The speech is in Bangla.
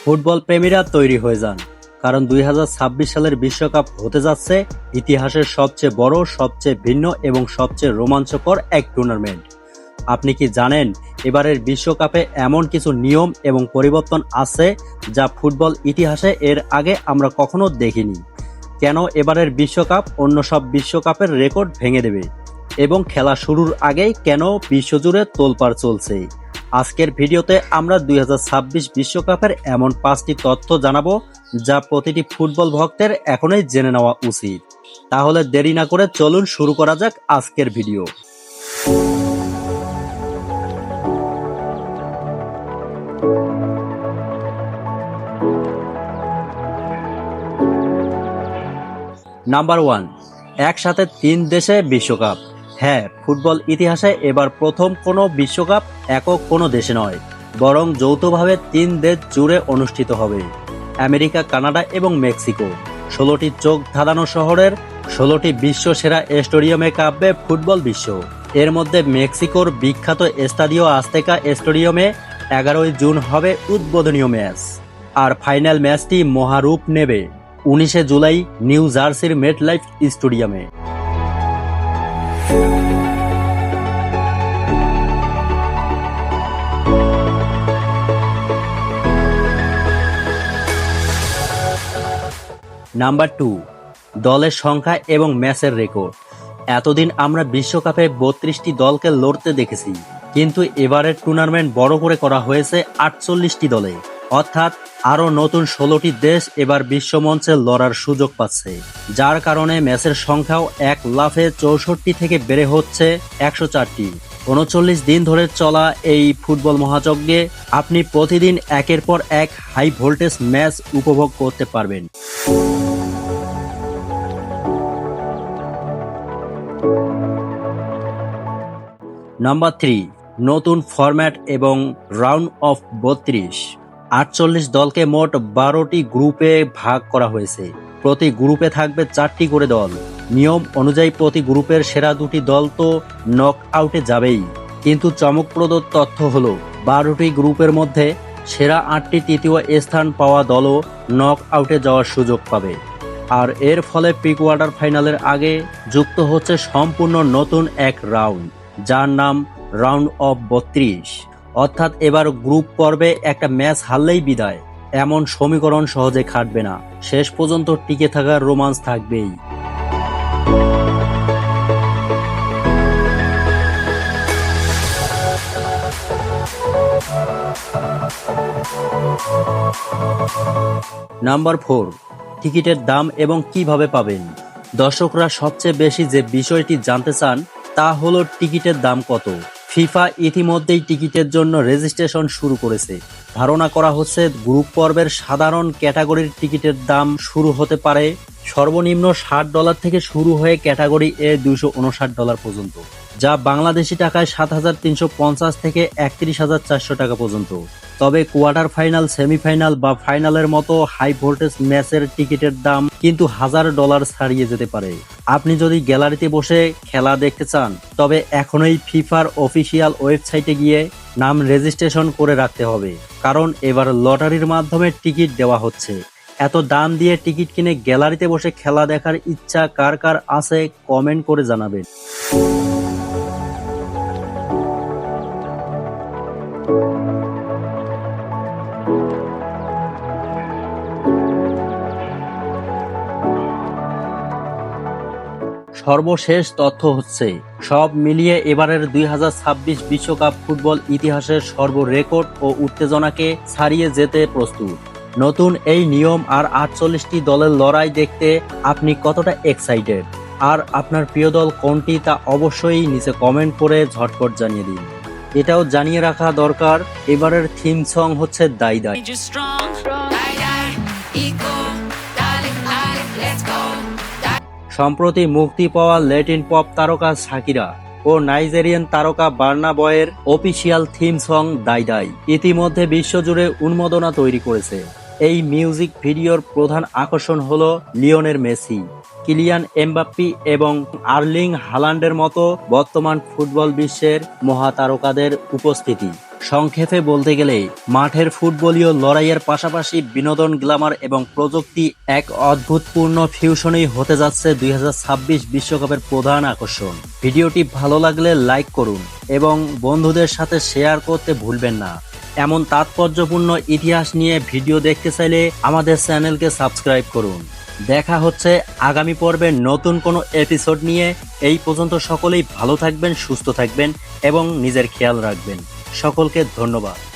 ফুটবল প্রেমীরা তৈরি হয়ে যান, কারণ 2026 সালের বিশ্বকাপ হতে যাচ্ছে ইতিহাসের সবচেয়ে বড়, সবচেয়ে ভিন্ন এবং সবচেয়ে রোমাঞ্চকর এক টুর্নামেন্ট। আপনি কি জানেন এবারের বিশ্বকাপে এমন কিছু নিয়ম এবং পরিবর্তন আছে যা ফুটবল ইতিহাসে এর আগে আমরা কখনো দেখিনি? কেন এবারের বিশ্বকাপ অন্য সব বিশ্বকাপের রেকর্ড ভেঙে দেবে এবং খেলা শুরুর আগেই কেন বিশ্বজুড়ে তোলপাড় চলছে? আজকের ভিডিওতে আমরা 2026 বিশ্বকাপের এমন 5টি তথ্য জানাবো যা প্রতিটি ফুটবল ভক্তের এখনই জেনে নেওয়া উচিত। তাহলে দেরি না করে চলুন শুরু করা যাক আজকের ভিডিও। নাম্বার 1, একসাথে 3 দেশে বিশ্বকাপ। হ্যাঁ, ফুটবল ইতিহাসে এবার প্রথম কোনো বিশ্বকাপ একক কোনো দেশে নয়, বরং যৌথভাবে 3 দেশ জুড়ে অনুষ্ঠিত হবে। আমেরিকা, কানাডা এবং মেক্সিকো। 16টি চোখ ধাঁধানো শহরের 16টি বিশ্ব সেরা স্টেডিয়ামে কাঁপবে ফুটবল বিশ্ব। এর মধ্যে মেক্সিকোর বিখ্যাত এস্তাদিও আজতেকা স্টেডিয়ামে 11ই জুন হবে উদ্বোধনীয় ম্যাচ, আর ফাইনাল ম্যাচটি মহারূপ নেবে 19শে জুলাই নিউ জার্সির মেটলাইফ স্টেডিয়ামে। নাম্বার 2, দলের সংখ্যা এবং ম্যাচের রেকর্ড। এতদিন আমরা বিশ্বকাপে 32টি দলকে লড়তে দেখেছি, কিন্তু এবারের টুর্নামেন্ট বড় করে করা হয়েছে 48টি দলে, অর্থাৎ আরও নতুন 16টি দেশ এবার বিশ্বমঞ্চে লড়ার সুযোগ পাচ্ছে, যার কারণে ম্যাচের সংখ্যাও এক লাফে 64 থেকে বেড়ে হচ্ছে 104টি। 39 দিন ধরে চলা এই ফুটবল মহাযজ্ঞে আপনি প্রতিদিন একের পর এক হাই ভোল্টেজ ম্যাচ উপভোগ করতে পারবেন। নাম্বার 3, নতুন ফরম্যাট এবং রাউন্ড অফ 32। 48 দলকে মোট 12টি গ্রুপে ভাগ করা হয়েছে। প্রতি গ্রুপে থাকবে 4টি করে দল। নিয়ম অনুযায়ী প্রতি গ্রুপের সেরা 2টি দল তো নক আউটে যাবেই, কিন্তু চমকপ্রদ তথ্য হলো 12টি গ্রুপের মধ্যে সেরা 8টি তৃতীয় স্থান পাওয়া দলও নক আউটে যাওয়ার সুযোগ পাবে। আর এর ফলে প্রি কোয়ার্টার ফাইনালের আগে যুক্ত হচ্ছে সম্পূর্ণ নতুন এক রাউন্ড, যার নাম রাউন্ড অফ 32। অর্থাৎ এবার গ্রুপ পর্বে একটা ম্যাচ হারলেই বিদায়, এমন সমীকরণ সহজে খাটবে না। শেষ পর্যন্ত টিকে থাকার রোমাঞ্চ থাকবেই। নাম্বার 4, টিকিটের দাম এবং কিভাবে পাবেন। দর্শকরা সবচেয়ে বেশি যে বিষয়টি জানতে চান তা হলো টিকিটের দাম কত। ফিফা ইতিমধ্যেই টিকিটের জন্য রেজিস্ট্রেশন শুরু করেছে। ধারণা করা হচ্ছে গ্রুপ পর্বের সাধারণ ক্যাটাগরির টিকিটের দাম শুরু হতে পারে সর্বনিম্ন $60 থেকে শুরু হয়ে ক্যাটাগরি এ $259 পর্যন্ত, যা বাংলাদেশি টাকায় 7,350 থেকে 31,400 টাকা পর্যন্ত। তবে কোয়ার্টার ফাইনাল, সেমিফাইনাল বা ফাইনালের মতো হাই ভোল্টেজ ম্যাচের টিকিটের দাম কিন্তু $1,000 ছাড়িয়ে যেতে পারে। আপনি যদি গ্যালারিতে বসে খেলা দেখতে চান, তবে এখনই ফিফার অফিসিয়াল ওয়েবসাইটে গিয়ে নাম রেজিস্ট্রেশন করে রাখতে হবে, কারণ এবার লটারির মাধ্যমে টিকিট দেওয়া হচ্ছে। এত দাম দিয়ে টিকিট কিনে গ্যালারিতে বসে খেলা দেখার ইচ্ছা কার কার আছে কমেন্ট করে জানাবেন। সর্বশেষ তথ্য হচ্ছে, সব মিলিয়ে এবারের 2026 বিশ্বকাপ ফুটবল ইতিহাসের সর্বরেকর্ড ও উত্তেজনাকে ছাড়িয়ে যেতে প্রস্তুত। নতুন এই নিয়ম আর 48টি দলের লড়াই দেখতে আপনি কতটা এক্সাইটেড, আর আপনার প্রিয় দল কোনটি তা অবশ্যই নিচে কমেন্ট করে ঝটপট জানিয়ে দিন। এটাও জানিয়ে রাখা দরকার, এবারের থিম সং হচ্ছে দাই দাই। সম্প্রতি মুক্তি পাওয়া ল্যাটিন পপ তারকা শাকিরা ও নাইজেরিয়ান তারকা বার্না বয়ের অফিসিয়াল থিম সং দাই দাই ইতিমধ্যে বিশ্বজুড়ে উন্মাদনা তৈরি করেছে। এই মিউজিক ভিডিওর প্রধান আকর্ষণ হলো লিওনেল মেসি। কিলিয়ান এমবাপ্পি এবং আর্লিং হালান্ডের মতো বর্তমান ফুটবল বিশ্বের মহাতারকাদের উপস্থিতি। সংক্ষেপে বলতে গেলে মাঠের ফুটবলীয় লড়াইয়ের পাশাপাশি বিনোদন, গ্ল্যামার এবং প্রযুক্তি এক অদ্ভুতপূর্ণ ফিউশনই হতে যাচ্ছে 2026 বিশ্বকাপের প্রধান আকর্ষণ। ভিডিওটি ভালো লাগলে লাইক করুন এবং বন্ধুদের সাথে শেয়ার করতে ভুলবেন না। এমন তাৎপর্যপূর্ণ ইতিহাস নিয়ে ভিডিও দেখতে চাইলে আমাদের চ্যানেলকে সাবস্ক্রাইব করুন। দেখা হচ্ছে আগামী পর্বের নতুন কোনো এপিসোড নিয়ে। এই পর্যন্ত সকলেই ভালো থাকবেন, সুস্থ থাকবেন এবং নিজের খেয়াল রাখবেন। সকলকে ধন্যবাদ।